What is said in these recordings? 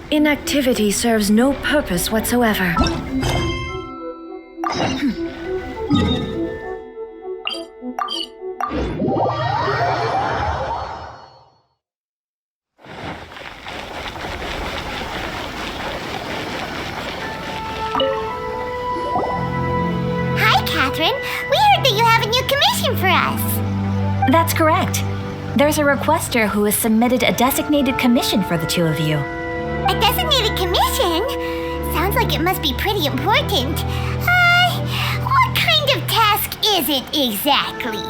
Inactivity serves no purpose whatsoever. Hi, Catherine. We heard that you have a new commission for us. That's correct. There's a requester who has submitted a designated commission for the two of you. A designated commission? Sounds like it must be pretty important. What kind of task is it exactly?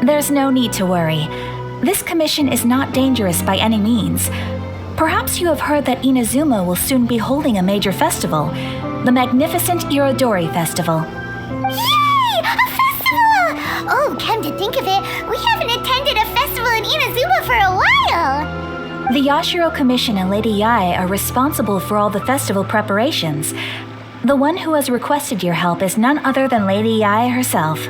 There's no need to worry. This commission is not dangerous by any means. Perhaps you have heard that Inazuma will soon be holding a major festival, the magnificent Irodori Festival. Yay! A festival! Oh, come to think of it, we haven't attended a festival in Inazuma for a while. The Yashiro Commission and Lady Yae are responsible for all the festival preparations. The one who has requested your help is none other than Lady Yae herself.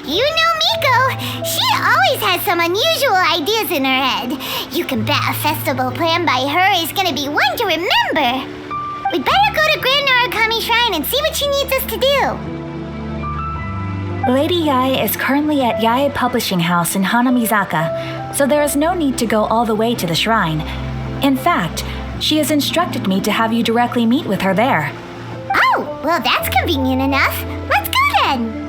You know Miko. She always has some unusual ideas in her head. You can bet a festival planned by her is gonna be one to remember. We'd better go to Grand Narukami Shrine and see what she needs us to do. Lady Yae is currently at Yae Publishing House in Hanamizaka, so there is no need to go all the way to the shrine. In fact, she has instructed me to have you directly meet with her there. Oh, well that's convenient enough. Let's go then.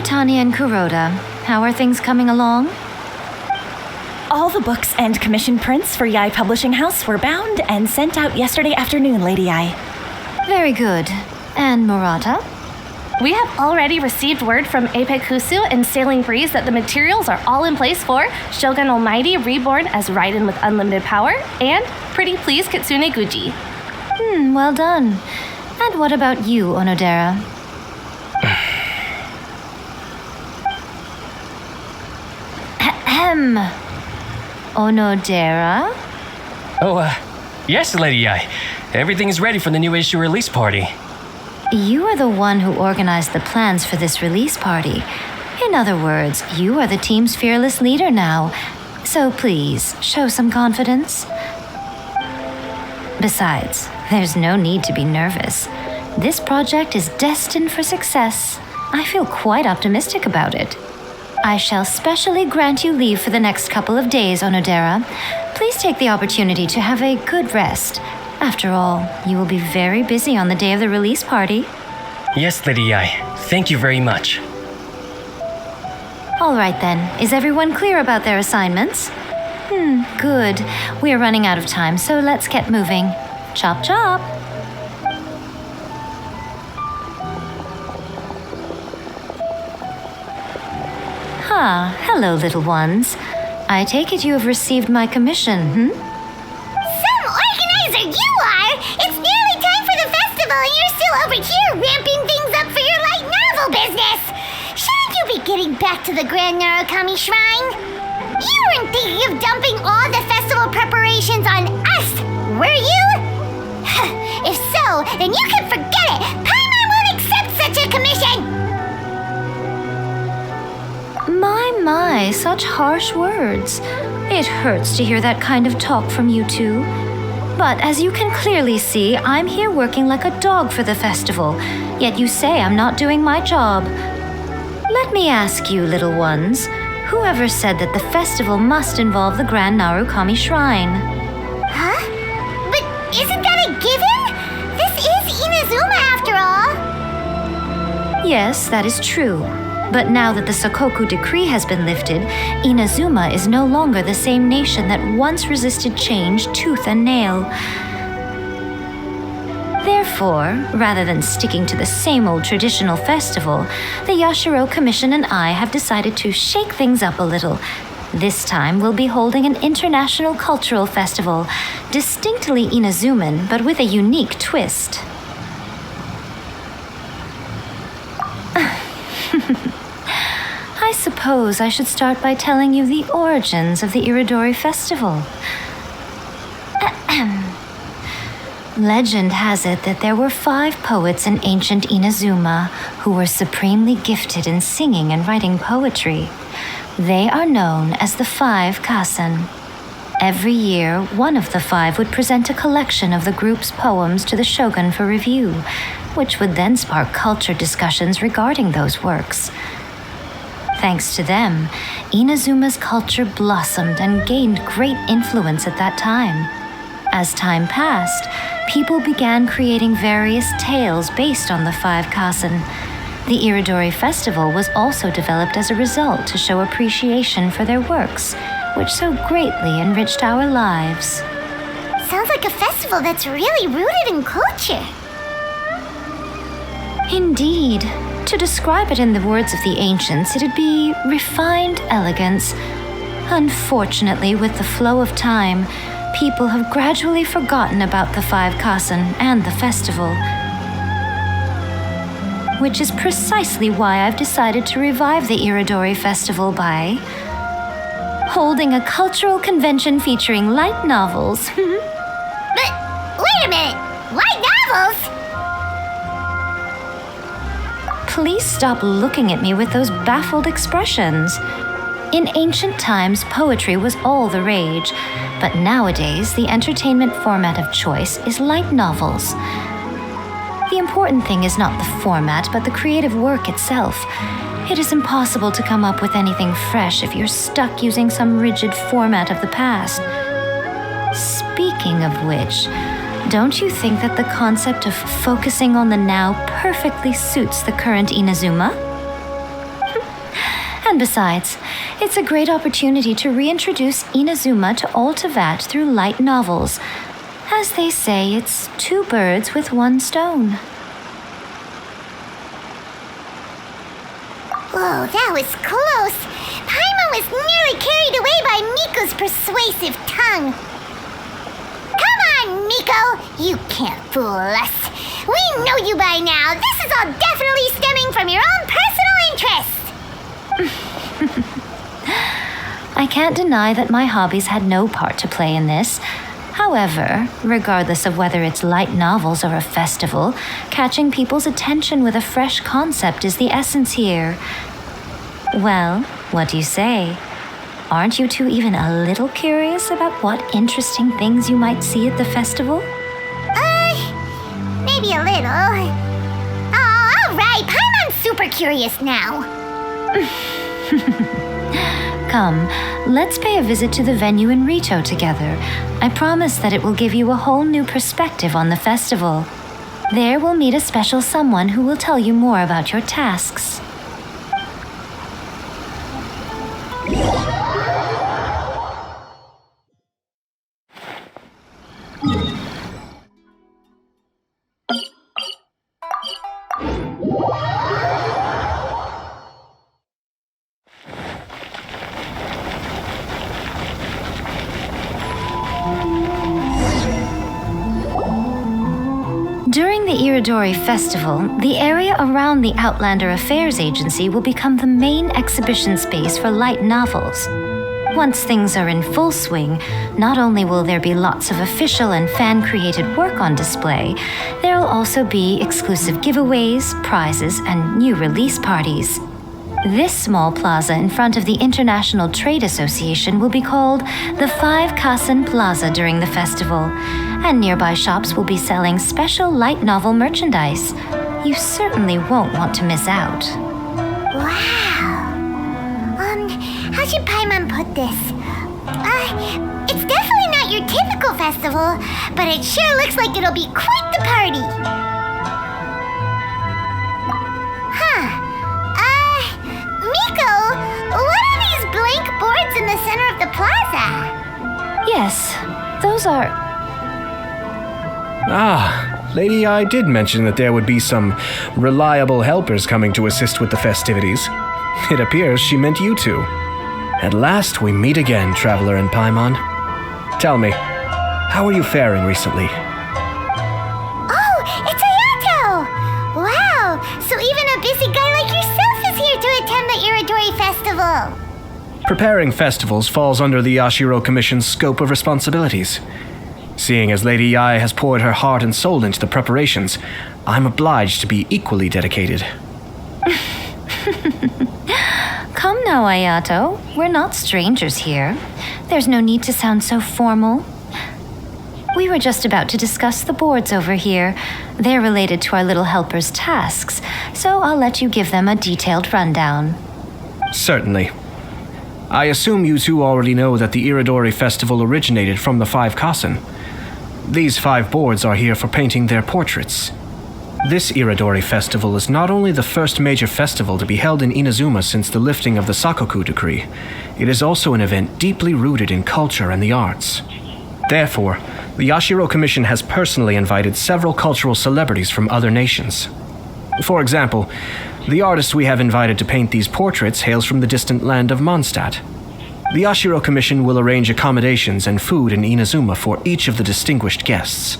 Tanya and Kuroda, how are things coming along? All the books and commission prints for Yae Publishing House were bound and sent out yesterday afternoon, Lady Yae. Very good. And Murata? We have already received word from Apekusu and Sailing Breeze that the materials are all in place for Shogun Almighty Reborn as Raiden with Unlimited Power and Pretty Please Kitsune Guji. Well done. And what about you, Onodera? Onodera? Yes, Lady Yae. Everything is ready for the new issue release party. You are the one who organized the plans for this release party. In other words, you are the team's fearless leader now. So please, show some confidence. Besides, there's no need to be nervous. This project is destined for success. I feel quite optimistic about it. I shall specially grant you leave for the next couple of days, Onodera. Please take the opportunity to have a good rest. After all, you will be very busy on the day of the release party. Yes, Lady Yae. Thank you very much. All right then. Is everyone clear about their assignments? Good. We are running out of time, so let's get moving. Chop chop! Hello, little ones. I take it you have received my commission, Some organizer you are! It's nearly time for the festival and you're still over here ramping things up for your light novel business! Shouldn't you be getting back to the Grand Narukami Shrine? You weren't thinking of dumping all the festival preparations on us, were you? If so, then you can forget it! Paimon won't accept such a commission! My, such harsh words. It hurts to hear that kind of talk from you two. But as you can clearly see, I'm here working like a dog for the festival, yet you say I'm not doing my job. Let me ask you, little ones, whoever said that the festival must involve the Grand Narukami Shrine? Huh? But isn't that a given? This is Inazuma after all. Yes, that is true. But now that the Sokoku decree has been lifted, Inazuma is no longer the same nation that once resisted change tooth and nail. Therefore, rather than sticking to the same old traditional festival, the Yashiro Commission and I have decided to shake things up a little. This time, we'll be holding an international cultural festival, distinctly Inazuman, but with a unique twist. I suppose I should start by telling you the origins of the Iridori Festival. Legend has it that there were 5 poets in ancient Inazuma who were supremely gifted in singing and writing poetry. They are known as the 5 Kasen. Every year, one of the 5 would present a collection of the group's poems to the shogun for review, which would then spark culture discussions regarding those works. Thanks to them, Inazuma's culture blossomed and gained great influence at that time. As time passed, people began creating various tales based on the 5 Kasen. The Iridori Festival was also developed as a result to show appreciation for their works, which so greatly enriched our lives. Sounds like a festival that's really rooted in culture. Indeed. To describe it in the words of the ancients, it'd be refined elegance. Unfortunately, with the flow of time, people have gradually forgotten about the 5 Kasen and the festival. Which is precisely why I've decided to revive the Iridori Festival by holding a cultural convention featuring light novels. But wait a minute! Light novels? Please stop looking at me with those baffled expressions. In ancient times, poetry was all the rage, but nowadays the entertainment format of choice is light novels. The important thing is not the format, but the creative work itself. It is impossible to come up with anything fresh if you're stuck using some rigid format of the past. Speaking of which, don't you think that the concept of focusing on the now perfectly suits the current Inazuma? And besides, it's a great opportunity to reintroduce Inazuma to all Teyvat through light novels. As they say, it's 2 birds with 1 stone. Whoa, that was close. Paimon was nearly carried away by Miko's persuasive tongue. Come on, Miko! You can't fool us. We know you by now. This is all definitely stemming from your own personal interest. I can't deny that my hobbies had no part to play in this. However, regardless of whether it's light novels or a festival, catching people's attention with a fresh concept is the essence here. Well, what do you say? Aren't you two even a little curious about what interesting things you might see at the festival? Maybe a little. Oh, all right. Paimon's super curious now. Come, let's pay a visit to the venue in Rito together. I promise that it will give you a whole new perspective on the festival. There we'll meet a special someone who will tell you more about your tasks. During the Iridori Festival, the area around the Outlander Affairs Agency will become the main exhibition space for light novels. Once things are in full swing, not only will there be lots of official and fan-created work on display, there will also be exclusive giveaways, prizes, and new release parties. This small plaza in front of the International Trade Association will be called the 5 Kasen Plaza during the festival, and nearby shops will be selling special light novel merchandise. You certainly won't want to miss out. Wow. How should Paimon put this? It's definitely not your typical festival, but it sure looks like it'll be quite the party. Miko, what are these blank boards in the center of the plaza? Yes, those are... Lady Ai did mention that there would be some reliable helpers coming to assist with the festivities. It appears she meant you two. At last we meet again, Traveler and Paimon. Tell me, how are you faring recently? Oh, it's Ayato! Wow, so even a busy guy like yourself is here to attend the Iridori Festival. Preparing festivals falls under the Yashiro Commission's scope of responsibilities. Seeing as Lady Ai has poured her heart and soul into the preparations, I'm obliged to be equally dedicated. Come now, Ayato. We're not strangers here. There's no need to sound so formal. We were just about to discuss the boards over here. They're related to our little helper's tasks, so I'll let you give them a detailed rundown. Certainly. I assume you two already know that the Iridori Festival originated from the 5 Kasen. These 5 boards are here for painting their portraits. This Iridori Festival is not only the first major festival to be held in Inazuma since the lifting of the Sakoku decree, it is also an event deeply rooted in culture and the arts. Therefore, the Yashiro Commission has personally invited several cultural celebrities from other nations. For example, the artist we have invited to paint these portraits hails from the distant land of Mondstadt. The Yashiro Commission will arrange accommodations and food in Inazuma for each of the distinguished guests.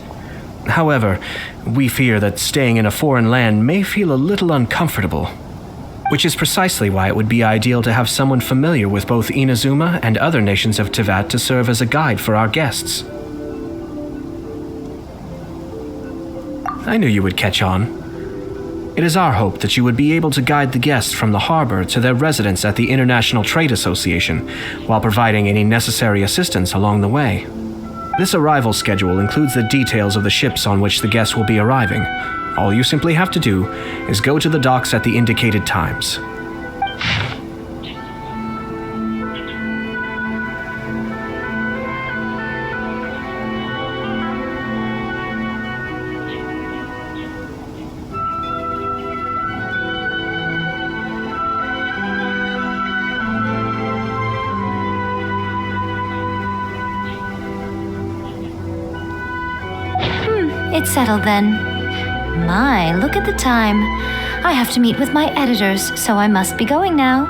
However, we fear that staying in a foreign land may feel a little uncomfortable, which is precisely why it would be ideal to have someone familiar with both Inazuma and other nations of Teyvat to serve as a guide for our guests. I knew you would catch on. It is our hope that you would be able to guide the guests from the harbor to their residence at the International Trade Association, while providing any necessary assistance along the way. This arrival schedule includes the details of the ships on which the guests will be arriving. All you simply have to do is go to the docks at the indicated times. It's settled then. My, look at the time. I have to meet with my editors, so I must be going now.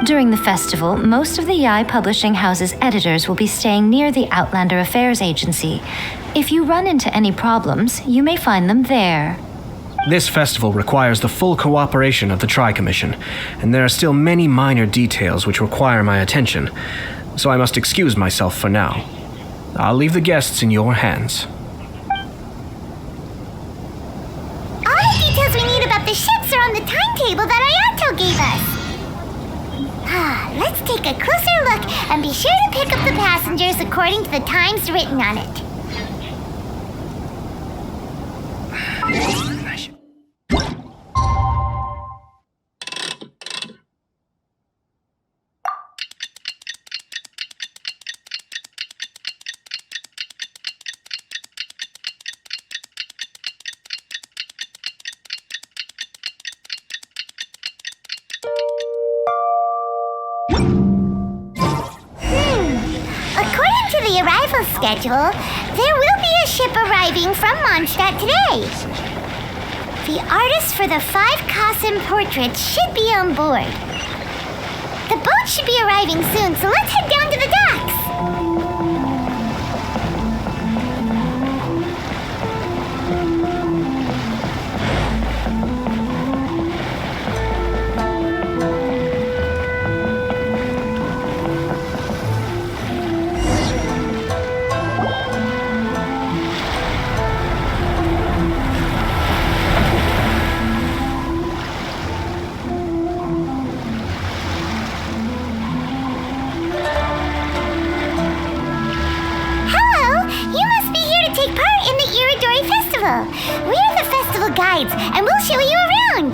During the festival, most of the Yae Publishing House's editors will be staying near the Outlander Affairs Agency. If you run into any problems, you may find them there. This festival requires the full cooperation of the Tri-Commission, and there are still many minor details which require my attention, so I must excuse myself for now. I'll leave the guests in your hands. We need about the ships are on the timetable that Ayato gave us. Let's take a closer look and be sure to pick up the passengers according to the times written on it. Schedule, there will be a ship arriving from Mondstadt today. The artists for the 5 Kasen portraits should be on board. The boat should be arriving soon, so let's head down to the docks. We're the festival guides, and we'll show you around.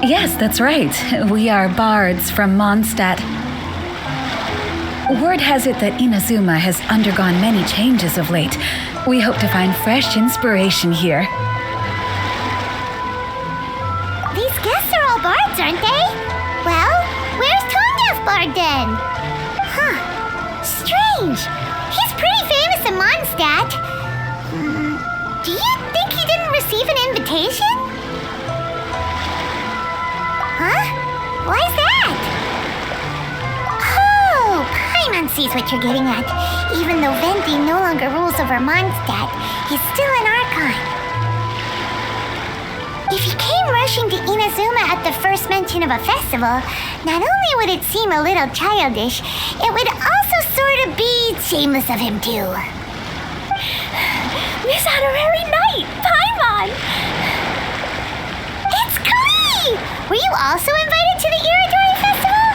Yes, that's right. We are bards from Mondstadt. Word has it that Inazuma has undergone many changes of late. We hope to find fresh inspiration here. These guests are all bards, aren't they? Well, where's Tonga's bard then? Huh. Strange. He's pretty famous in Mondstadt. Do you invitation? Huh? Why's that? Oh, Paimon sees what you're getting at. Even though Venti no longer rules over Mondstadt, he's still an Archon. If he came rushing to Inazuma at the first mention of a festival, not only would it seem a little childish, it would also sort of be shameless of him too. Miss Honorary Knight, Paimon! It's Klee! Were you also invited to the Iridori Festival?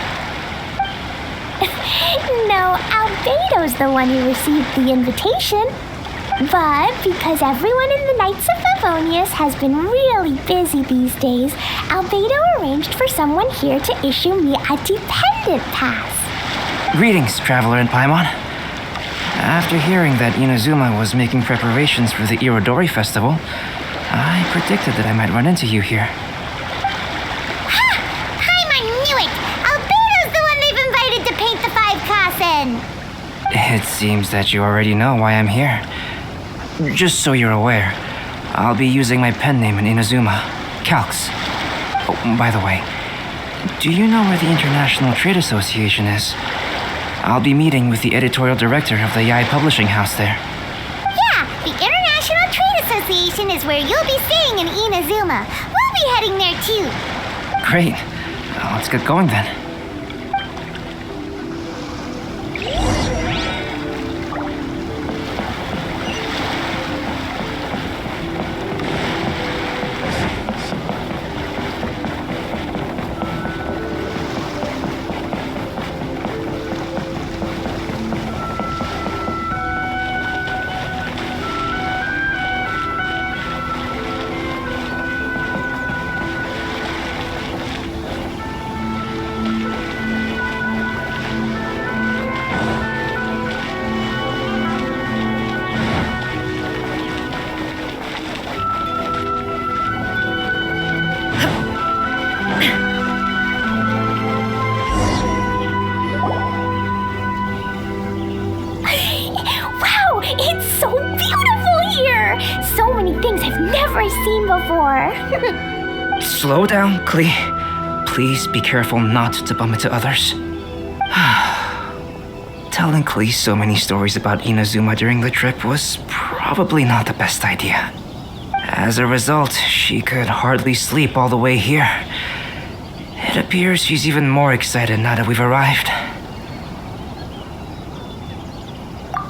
No, Albedo's the one who received the invitation. But because everyone in the Knights of Favonius has been really busy these days, Albedo arranged for someone here to issue me a dependent pass. Greetings, Traveler and Paimon. After hearing that Inazuma was making preparations for the Irodori Festival, I predicted that I might run into you here. Ha! Paimon knew it! Albedo's the one they've invited to paint the 5 Kasen! It seems that you already know why I'm here. Just so you're aware, I'll be using my pen name in Inazuma, Calx. Oh, by the way, do you know where the International Trade Association is? I'll be meeting with the editorial director of the Yae Publishing House there. Yeah, the International Trade Association is where you'll be staying in Inazuma. We'll be heading there too. Great. Let's get going then. Seen before. Slow down, Klee. Please be careful not to bump into others. Telling Klee so many stories about Inazuma during the trip was probably not the best idea. As a result, she could hardly sleep all the way here. It appears she's even more excited now that we've arrived.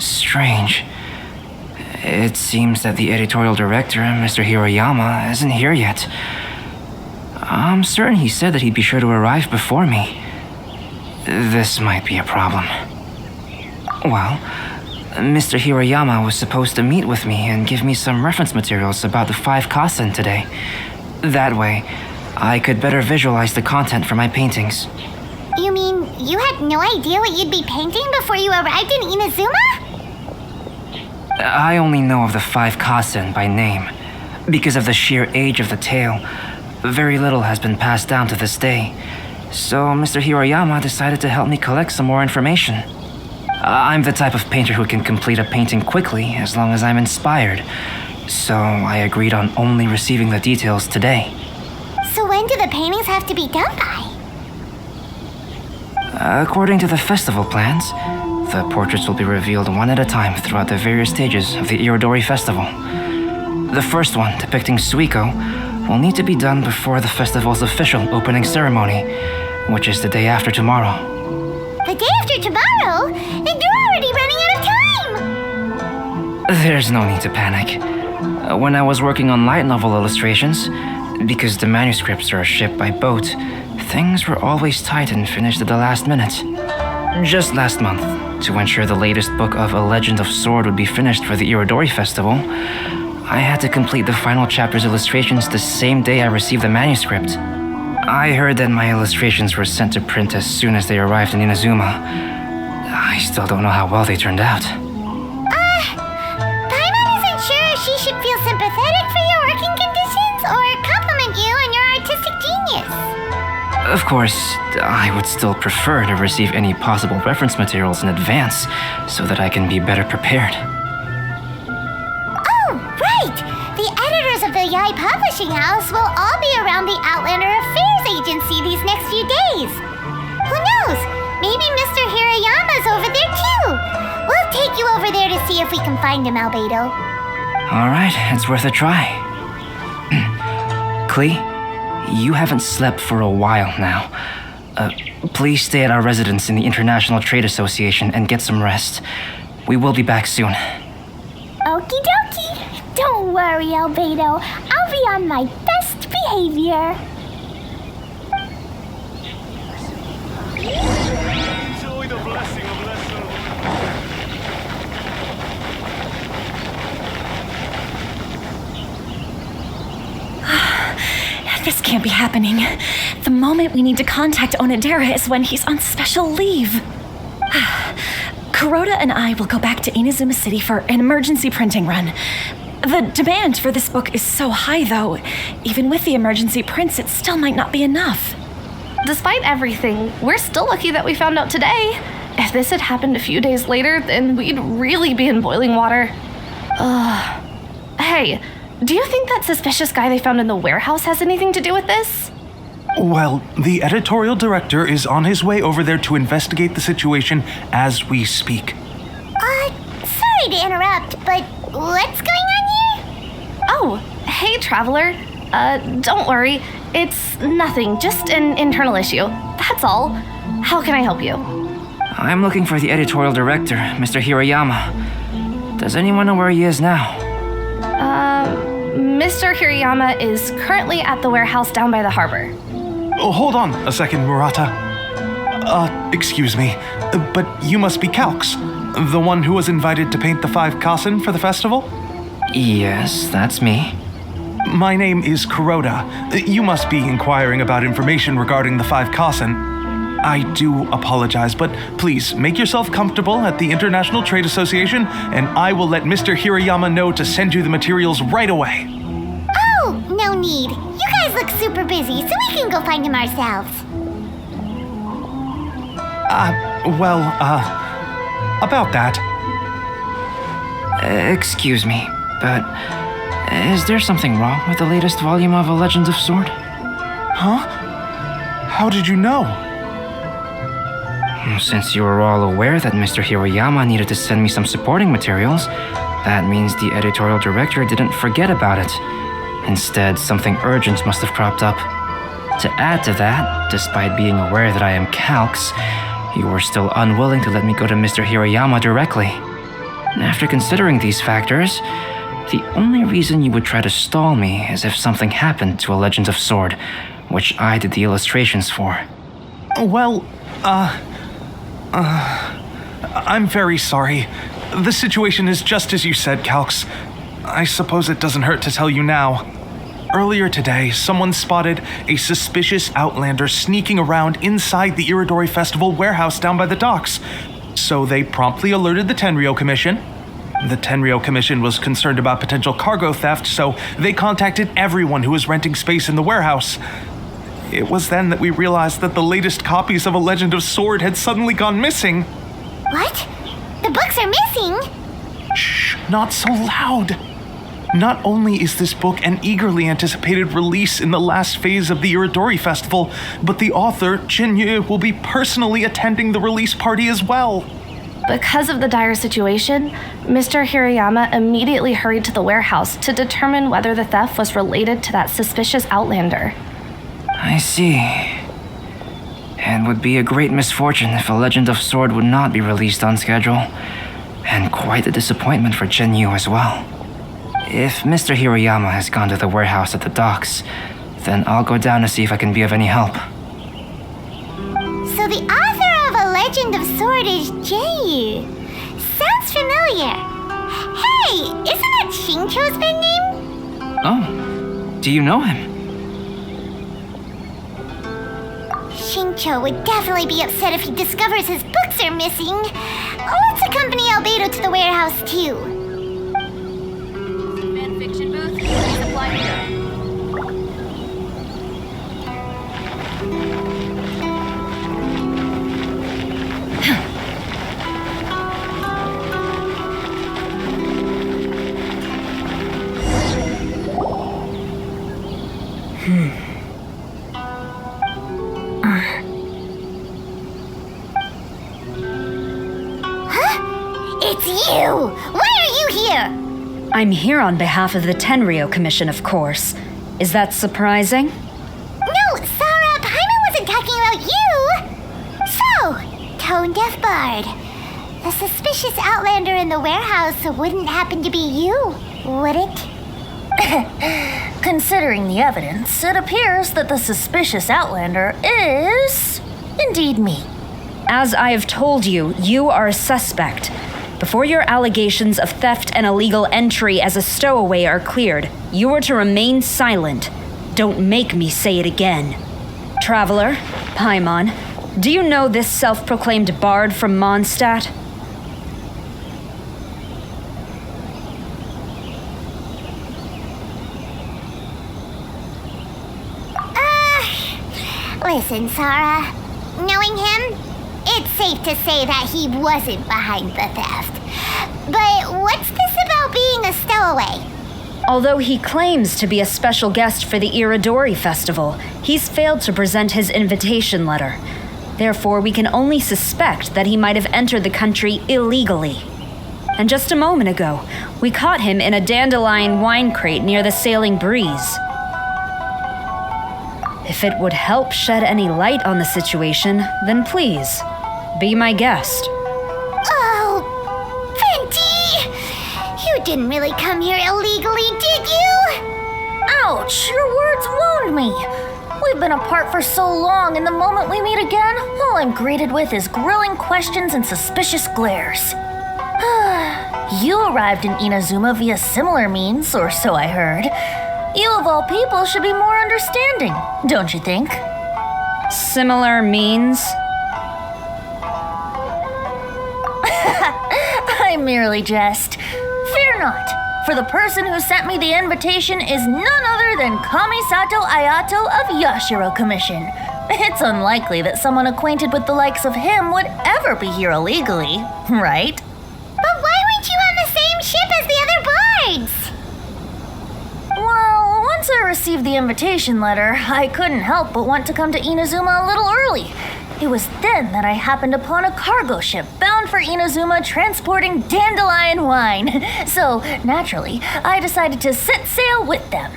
Strange. It seems that the editorial director, Mr. Hiroyama, isn't here yet. I'm certain he said that he'd be sure to arrive before me. This might be a problem. Well, Mr. Hiroyama was supposed to meet with me and give me some reference materials about the 5 Kasen today. That way, I could better visualize the content for my paintings. You mean you had no idea what you'd be painting before you arrived in Inazuma? I only know of the 5 Kasen by name. Because of the sheer age of the tale, very little has been passed down to this day. So Mr. Hiroyama decided to help me collect some more information. I'm the type of painter who can complete a painting quickly as long as I'm inspired. So I agreed on only receiving the details today. So when do the paintings have to be done by? According to the festival plans, the portraits will be revealed one at a time throughout the various stages of the Irodori Festival. The first one, depicting Suiko, will need to be done before the festival's official opening ceremony, which is the day after tomorrow. The day after tomorrow? Then you're already running out of time! There's no need to panic. When I was working on light novel illustrations, because the manuscripts are shipped by boat, things were always tight and finished at the last minute. Just last month, to ensure the latest book of A Legend of Sword would be finished for the Irodori Festival, I had to complete the final chapter's illustrations the same day I received the manuscript. I heard that my illustrations were sent to print as soon as they arrived in Inazuma. I still don't know how well they turned out. Paimon isn't sure if she should feel sympathetic for your working conditions or compliment you on your artistic genius. Of course, I would still prefer to receive any possible reference materials in advance so that I can be better prepared. Oh, right! The editors of the Yai Publishing House will all be around the Outlander Affairs Agency these next few days. Who knows? Maybe Mr. Hirayama's over there too. We'll take you over there to see if we can find him, Albedo. All right, it's worth a try. Klee, you haven't slept for a while now. Please stay at our residence in the International Trade Association and get some rest. We will be back soon. Okie dokie. Don't worry, Albedo. I'll be on my best behavior. Enjoy the blessing of lesson. This can't be happening. The moment we need to contact Onodera is when he's on special leave. Kuroda and I will go back to Inazuma City for an emergency printing run. The demand for this book is so high, though. Even with the emergency prints, it still might not be enough. Despite everything, we're still lucky that we found out today. If this had happened a few days later, then we'd really be in boiling water. Hey, do you think that suspicious guy they found in the warehouse has anything to do with this? Well, the editorial director is on his way over there to investigate the situation as we speak. Sorry to interrupt, but what's going on here? Oh, hey, Traveler. Don't worry. It's nothing, just an internal issue. That's all. How can I help you? I'm looking for the editorial director, Mr. Hirayama. Does anyone know where he is now? Mr. Hirayama is currently at the warehouse down by the harbor. Oh, hold on a second, Murata. Excuse me, but you must be Calx, the one who was invited to paint the 5 Kasen for the festival? Yes, that's me. My name is Kuroda. You must be inquiring about information regarding the 5 Kasen. I do apologize, but please make yourself comfortable at the International Trade Association, and I will let Mr. Hirayama know to send you the materials right away. Oh, no need. You guys look super busy, so we can go find him ourselves. About that. Excuse me, but is there something wrong with the latest volume of A Legend of Sword? Huh? How did you know? Since you were all aware that Mr. Hirayama needed to send me some supporting materials, that means the editorial director didn't forget about it. Instead, something urgent must have cropped up. To add to that, despite being aware that I am Calx, you were still unwilling to let me go to Mr. Hirayama directly. After considering these factors, the only reason you would try to stall me is if something happened to A Legend of Sword, which I did the illustrations for. Well, I'm very sorry. The situation is just as you said, Calx. I suppose it doesn't hurt to tell you now. Earlier today, someone spotted a suspicious outlander sneaking around inside the Iridori Festival warehouse down by the docks. So they promptly alerted the Tenryou Commission. The Tenryou Commission was concerned about potential cargo theft, so they contacted everyone who was renting space in the warehouse. It was then that we realized that the latest copies of A Legend of Sword had suddenly gone missing. What? The books are missing? Shh, not so loud. Not only is this book an eagerly anticipated release in the last phase of the Iridori Festival, but the author, Jinyu, will be personally attending the release party as well. Because of the dire situation, Mr. Hirayama immediately hurried to the warehouse to determine whether the theft was related to that suspicious outlander. I see. It would be a great misfortune if A Legend of Sword would not be released on schedule, and quite a disappointment for Jinyu as well. If Mr. Hirayama has gone to the warehouse at the docks, then I'll go down to see if I can be of any help. So the author of A Legend of Sword is Jinyu. Sounds familiar. Hey, isn't that Shincho's pen name? Oh, do you know him? Shincho would definitely be upset if he discovers his books are missing. Let's accompany Albedo to the warehouse too. Fanfiction booth, please apply here. I'm here on behalf of the Tenryo Commission, of course. Is that surprising? No, Sarah, Paimon wasn't talking about you! So, Tone-Deaf Bard, the suspicious outlander in the warehouse wouldn't happen to be you, would it? Considering the evidence, it appears that the suspicious outlander is indeed me. As I have told you, you are a suspect. Before your allegations of theft and illegal entry as a stowaway are cleared, you are to remain silent. Don't make me say it again. Traveler, Paimon, do you know this self-proclaimed bard from Mondstadt? Listen, Sarah. Knowing him, it's safe to say that he wasn't behind the theft. But what's this about being a stowaway? Although he claims to be a special guest for the Iridori Festival, he's failed to present his invitation letter. Therefore, we can only suspect that he might have entered the country illegally. And just a moment ago, we caught him in a dandelion wine crate near the Sailing Breeze. If it would help shed any light on the situation, then please, be my guest. Oh, Venti! You didn't really come here illegally, did you? Ouch, your words wound me. We've been apart for so long, and the moment we meet again, all I'm greeted with is grilling questions and suspicious glares. You arrived in Inazuma via similar means, or so I heard. You of all people should be more understanding, don't you think? Similar means? I merely jest. Fear not, for the person who sent me the invitation is none other than Kamisato Ayato of Yashiro Commission. It's unlikely that someone acquainted with the likes of him would ever be here illegally, right? But why weren't you on the same ship as the other bards? Well, once I received the invitation letter, I couldn't help but want to come to Inazuma a little early. It was then that I happened upon a cargo ship bound for Inazuma transporting dandelion wine. So, naturally, I decided to set sail with them.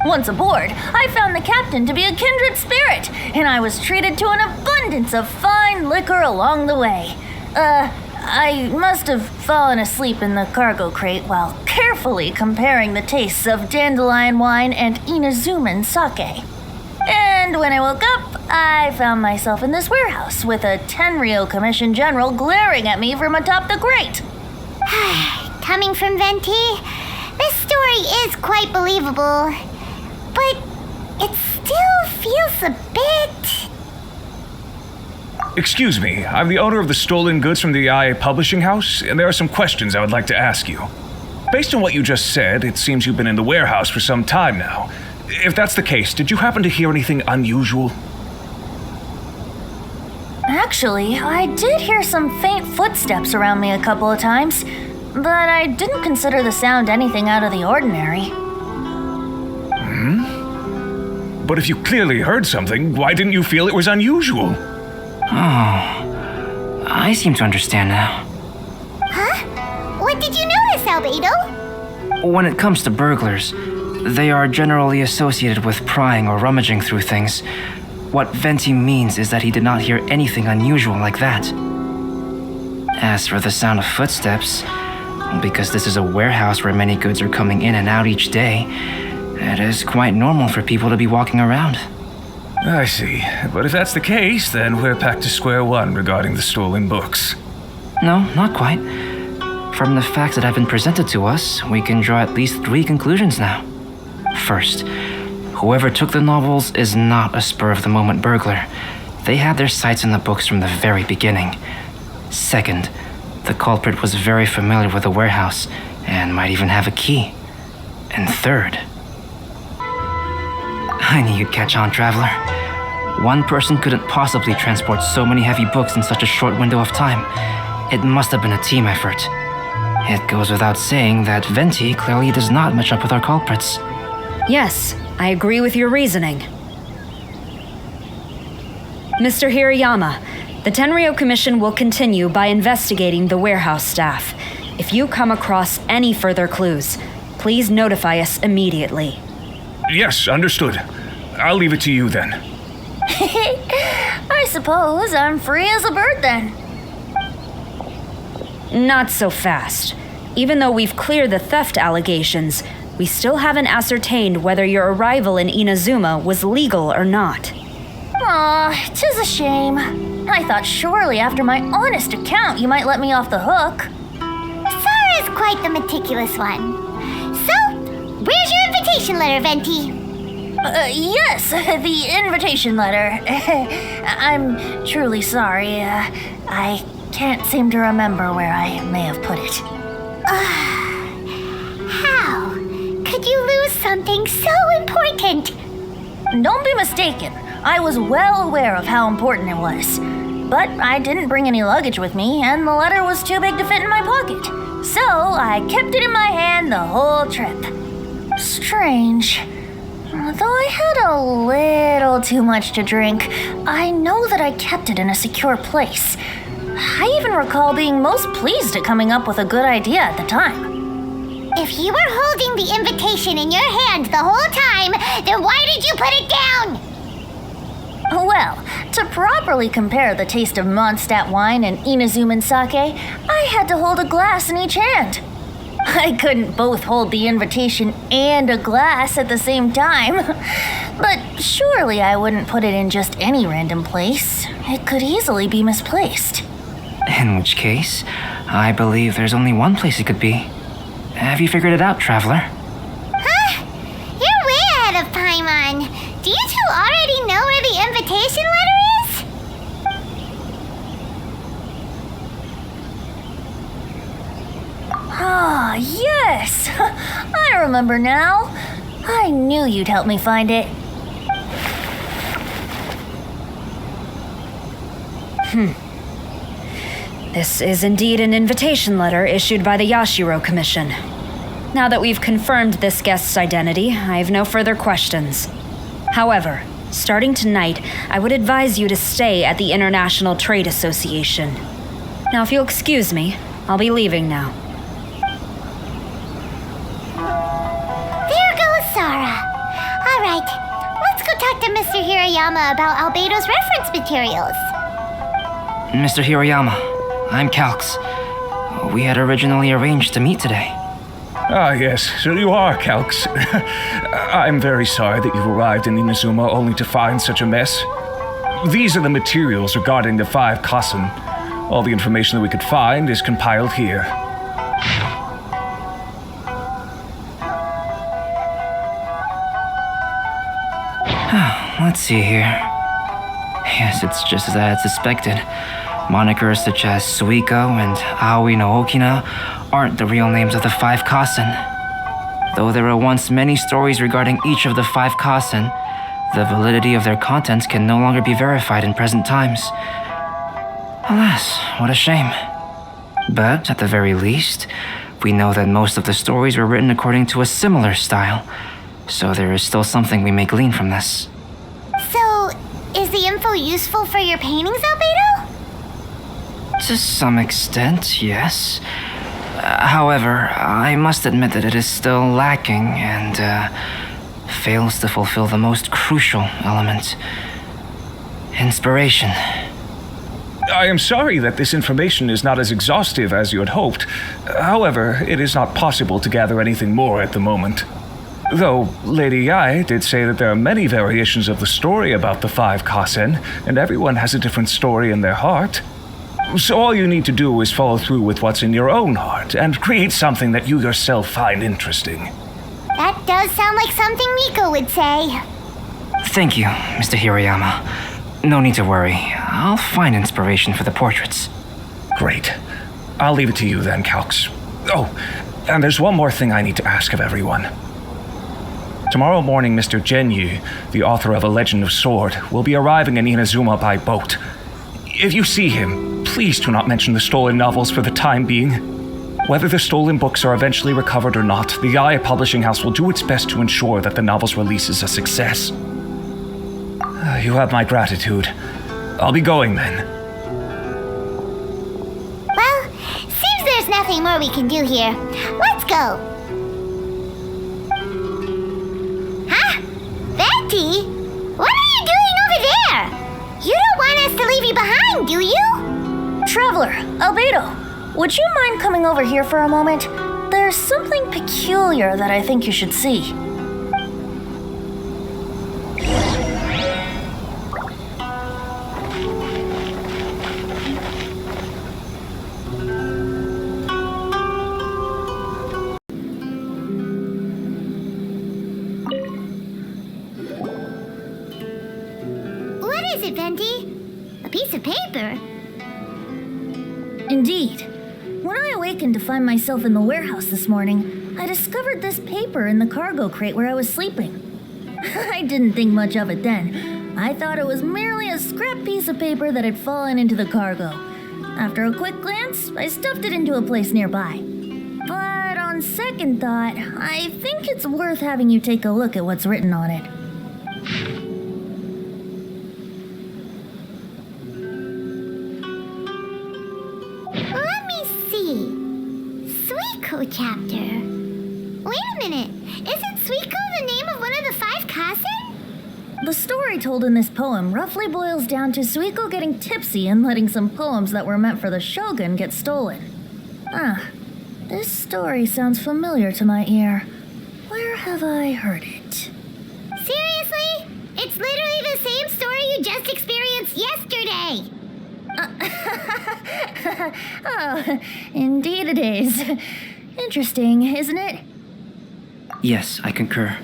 Once aboard, I found the captain to be a kindred spirit, and I was treated to an abundance of fine liquor along the way. I must have fallen asleep in the cargo crate while carefully comparing the tastes of dandelion wine and Inazuman sake. And when I woke up, I found myself in this warehouse with a Tenryo Commission general glaring at me from atop the grate. Coming from Venti, this story is quite believable. But it still feels a bit... Excuse me, I'm the owner of the stolen goods from the IA Publishing House, and there are some questions I would like to ask you. Based on what you just said, it seems you've been in the warehouse for some time now. If that's the case, did you happen to hear anything unusual? Actually, I did hear some faint footsteps around me a couple of times, but I didn't consider the sound anything out of the ordinary. But if you clearly heard something, why didn't you feel it was unusual? Oh, I seem to understand now. Huh? What did you notice, Albedo? When it comes to burglars, they are generally associated with prying or rummaging through things. What Venti means is that he did not hear anything unusual like that. As for the sound of footsteps, because this is a warehouse where many goods are coming in and out each day, it is quite normal for people to be walking around. I see. But if that's the case, then we're back to square one regarding the stolen books. No, not quite. From the facts that have been presented to us, we can draw at least 3 conclusions now. First, whoever took the novels is not a spur-of-the-moment burglar. They had their sights on the books from the very beginning. Second, the culprit was very familiar with the warehouse and might even have a key. And third... I knew you'd catch on, Traveler. One person couldn't possibly transport so many heavy books in such a short window of time. It must have been a team effort. It goes without saying that Venti clearly does not match up with our culprits. Yes, I agree with your reasoning. Mr. Hirayama, the Tenryo Commission will continue by investigating the warehouse staff. If you come across any further clues, please notify us immediately. Yes, understood. I'll leave it to you then. I suppose I'm free as a bird then. Not so fast. Even though we've cleared the theft allegations, we still haven't ascertained whether your arrival in Inazuma was legal or not. Aw, 'tis a shame. I thought surely after my honest account you might let me off the hook. Sara's quite the meticulous one. So, where's your invitation letter, Venti? Yes, the invitation letter. I'm truly sorry. I can't seem to remember where I may have put it. How could you lose something so important? Don't be mistaken. I was well aware of how important it was. But I didn't bring any luggage with me, and the letter was too big to fit in my pocket. So I kept it in my hand the whole trip. Strange. Though I had a little too much to drink, I know that I kept it in a secure place. I even recall being most pleased at coming up with a good idea at the time. If you were holding the invitation in your hand the whole time, then why did you put it down? Well, to properly compare the taste of Mondstadt wine and Inazuman sake, I had to hold a glass in each hand. I couldn't both hold the invitation and a glass at the same time. But surely I wouldn't put it in just any random place. It could easily be misplaced. In which case, I believe there's only one place it could be. Have you figured it out, traveler? Huh? You're way ahead of Paimon. Do you two already know where the invitation letter is? Ah, yes! I remember now. I knew you'd help me find it. This is indeed an invitation letter issued by the Yashiro Commission. Now that we've confirmed this guest's identity, I have no further questions. However, starting tonight, I would advise you to stay at the International Trade Association. Now, if you'll excuse me, I'll be leaving now. There goes Sara. All right, let's go talk to Mr. Hirayama about Albedo's reference materials. Mr. Hirayama, I'm Calx. We had originally arranged to meet today. Ah, yes, so you are, Calx. I'm very sorry that you've arrived in Inazuma only to find such a mess. These are the materials regarding the 5 Kassen. All the information that we could find is compiled here. Let's see here. Yes, it's just as I had suspected. Monikers such as Suiko and Aoi no Okina aren't the real names of the 5 Kassen. Though there were once many stories regarding each of the 5 Kassen, the validity of their contents can no longer be verified in present times. Alas, what a shame. But at the very least, we know that most of the stories were written according to a similar style, so there is still something we may glean from this. So, is the info useful for your paintings, Albedo? To some extent, yes. However, I must admit that it is still lacking and fails to fulfill the most crucial element: inspiration. I am sorry that this information is not as exhaustive as you had hoped. However, it is not possible to gather anything more at the moment. Though Lady Yae did say that there are many variations of the story about the 5 Kassen, and everyone has a different story in their heart. So all you need to do is follow through with what's in your own heart and create something that you yourself find interesting. That does sound like something Miko would say. Thank you, Mr. Hirayama. No need to worry. I'll find inspiration for the portraits. Great. I'll leave it to you then, Calx. Oh, and there's one more thing I need to ask of everyone. Tomorrow morning, Mr. Genyu, the author of A Legend of Sword, will be arriving in Inazuma by boat. If you see him, please do not mention the stolen novels for the time being. Whether the stolen books are eventually recovered or not, the Yae Publishing House will do its best to ensure that the novel's release is a success. You have my gratitude. I'll be going then. Well, seems there's there's nothing more we can do here. Let's go. Huh? Venti? What are you doing over there? You don't want us to leave you behind, do you? Traveler, Albedo, would you mind coming over here for a moment? There's something peculiar that I think you should see. What is it, Venti? A piece of paper? Indeed. When I awakened to find myself in the warehouse this morning, I discovered this paper in the cargo crate where I was sleeping. I didn't think much of it then. I thought it was merely a scrap piece of paper that had fallen into the cargo. After a quick glance, I stuffed it into a place nearby. But on second thought, I think it's worth having you take a look at what's written on it. Let me see. Suiko chapter. Wait a minute. Isn't Suiko the name of one of the 5 Kasen? The story told in this poem roughly boils down to Suiko getting tipsy and letting some poems that were meant for the shogun get stolen. This story sounds familiar to my ear. Where have I heard it? Seriously? It's literally the same story you just experienced yesterday. Oh, indeed it is. Interesting, isn't it? Yes, I concur.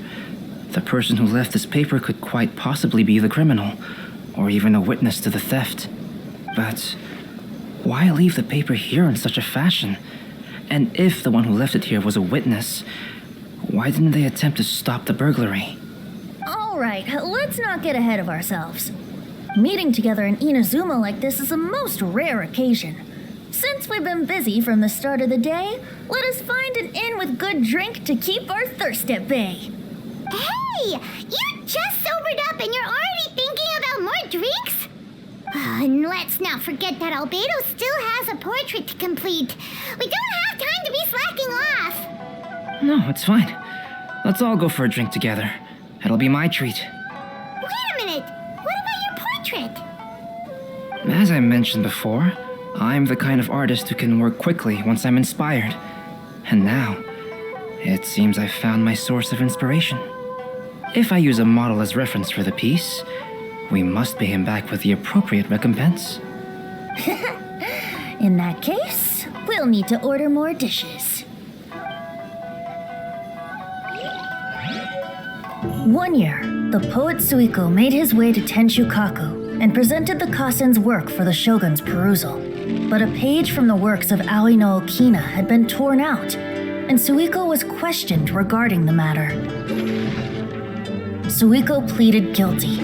The person who left this paper could quite possibly be the criminal, or even a witness to the theft. But why leave the paper here in such a fashion? And if the one who left it here was a witness, why didn't they attempt to stop the burglary? All right, let's not get ahead of ourselves. Meeting together in Inazuma like this is a most rare occasion. Since we've been busy from the start of the day, let us find an inn with good drink to keep our thirst at bay. Hey! You just sobered up and you're already thinking about more drinks? And let's not forget that Albedo still has a portrait to complete. We don't have time to be slacking off. No, it's fine. Let's all go for a drink together. It'll be my treat. Wait a minute. What about your portrait? As I mentioned before, I'm the kind of artist who can work quickly once I'm inspired. And now, it seems I've found my source of inspiration. If I use a model as reference for the piece, we must pay him back with the appropriate recompense. In that case, we'll need to order more dishes. One year, the poet Suiko made his way to Tenshukaku and presented the Kasen's work for the shogun's perusal. But a page from the works of Aoi no Okina had been torn out, and Suiko was questioned regarding the matter. Suiko pleaded guilty.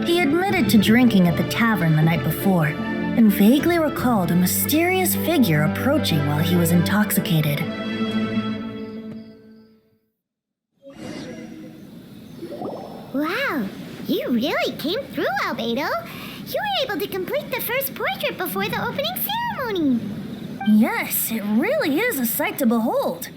He admitted to drinking at the tavern the night before, and vaguely recalled a mysterious figure approaching while he was intoxicated. Wow, you really came through, Albedo. You were able to complete the first portrait before the opening ceremony. Yes, it really is a sight to behold.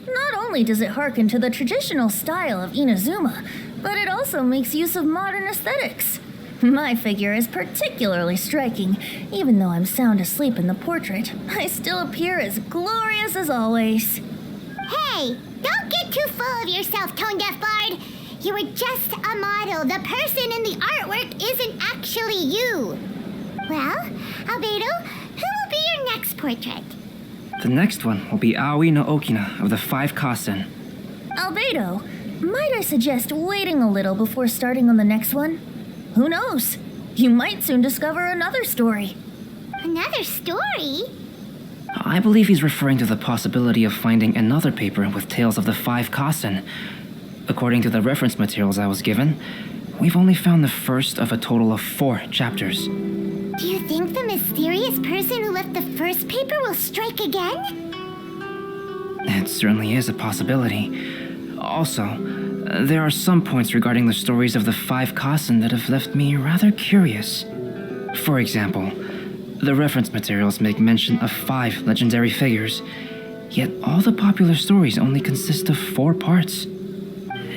Not only does it hearken to the traditional style of Inazuma, but it also makes use of modern aesthetics. My figure is particularly striking. Even though I'm sound asleep in the portrait, I still appear as glorious as always. Hey, don't get too full of yourself, Tone-Deaf Bard. You were just a model. The person in the artwork isn't actually you. Well, Albedo, who will be your next portrait? The next one will be Aoi no Okina of the 5 Kasen. Albedo, might I suggest waiting a little before starting on the next one? Who knows? You might soon discover another story. Another story? I believe he's referring to the possibility of finding another paper with tales of the 5 Kasen. According to the reference materials I was given, we've only found the first of a total of 4 chapters. Do you think the mysterious person who left the first paper will strike again? It certainly is a possibility. Also, there are some points regarding the stories of the 5 Kasen that have left me rather curious. For example, The reference materials make mention of 5 legendary figures, yet all the popular stories only consist of 4 parts.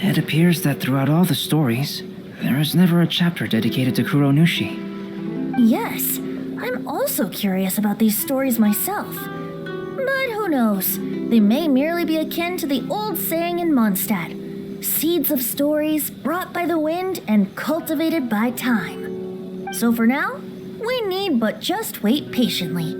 It appears that throughout all the stories, there is never a chapter dedicated to Kuronushi. Yes, I'm also curious about these stories myself. But who knows? They may merely be akin to the old saying in Mondstadt: seeds of stories brought by the wind and cultivated by time. So for now, we need but just wait patiently.